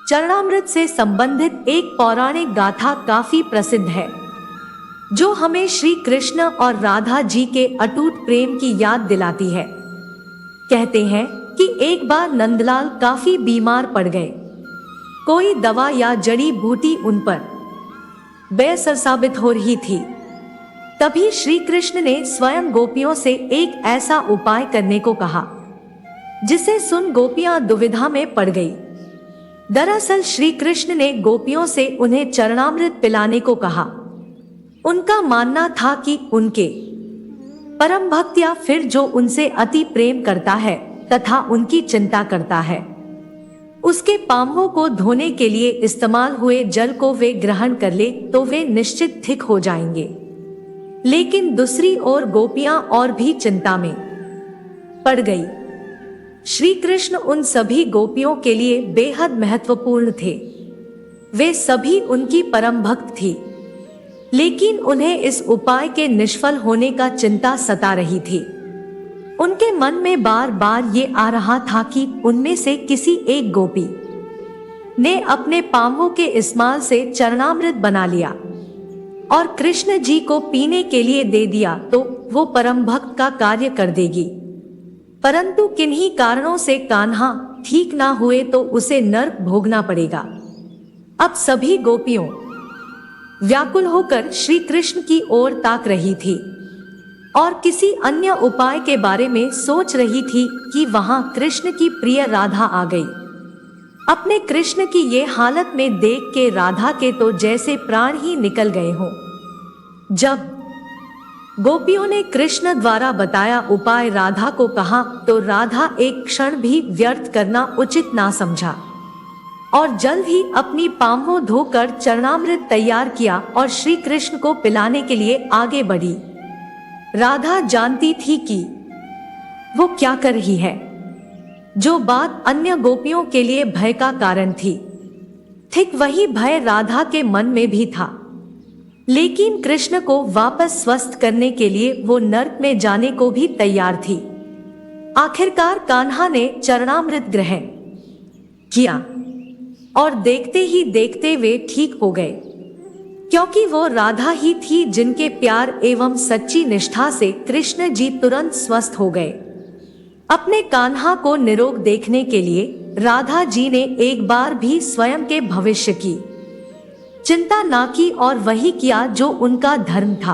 चरणामृत से संबंधित एक पौराणिक गाथा काफी प्रसिद्ध है, जो हमें श्री कृष्ण और राधा जी के अटूट प्रेम की याद दिलाती है। कहते हैं कि एक बार नंदलाल काफी बीमार पड़ गए। कोई दवा या जड़ी बूटी उन पर बेअसर साबित हो रही थी। तभी श्री कृष्ण ने स्वयं गोपियों से एक ऐसा उपाय करने को कहा, जिसे सुन गोपियां दुविधा में पड़ गई। दरअसल श्री कृष्ण ने गोपियों से उन्हें चरणामृत पिलाने को कहा। उनका मानना था कि उनके परम भक्त या फिर जो उनसे अति प्रेम करता है तथा उनकी चिंता करता है, उसके पांवों को धोने के लिए इस्तेमाल हुए जल को वे ग्रहण कर ले तो वे निश्चित ठीक हो जाएंगे। लेकिन दूसरी ओर गोपियां और भी चिंता में पड़ गई। श्री कृष्ण उन सभी गोपियों के लिए बेहद महत्वपूर्ण थे। वे सभी उनकी परम भक्त थी, लेकिन उन्हें इस उपाय के निष्फल होने का चिंता सता रही थी। उनके मन में बार बार ये आ रहा था कि उनमें से किसी एक गोपी ने अपने पांवों के इस्तेमाल से चरणामृत बना लिया और कृष्ण जी को पीने के लिए दे दिया तो वो परम भक्त का कार्य कर देगी। परंतु किन्हीं कारणों से कान्हा ठीक ना हुए तो उसे नर्क भोगना पड़ेगा। अब सभी गोपियों व्याकुल होकर श्री कृष्ण की ओर ताक रही थी और किसी अन्य उपाय के बारे में सोच रही थी कि वहां कृष्ण की प्रिय राधा आ गई। अपने कृष्ण की ये हालत में देख के राधा के तो जैसे प्राण ही निकल गए हों। जब गोपियों ने कृष्ण द्वारा बताया उपाय राधा को कहा तो राधा एक क्षण भी व्यर्थ करना उचित ना समझा और जल्द ही अपनी पांवों धोकर चरणामृत तैयार किया और श्री कृष्ण को पिलाने के लिए आगे बढ़ी। राधा जानती थी कि वो क्या कर रही है। जो बात अन्य गोपियों के लिए भय का कारण थी, ठीक वही भय राधा के मन में भी था। लेकिन कृष्ण को वापस स्वस्थ करने के लिए वो नर्क में जाने को भी तैयार थी। आखिरकार कान्हा ने चरणामृत ग्रहण किया और देखते ही देखते वे ठीक हो गए, क्योंकि वो राधा ही थी जिनके प्यार एवं सच्ची निष्ठा से कृष्ण जी तुरंत स्वस्थ हो गए। अपने कान्हा को निरोग देखने के लिए राधा जी ने एक बार भी स्वयं के भविष्य की चिंता ना की और वही किया जो उनका धर्म था।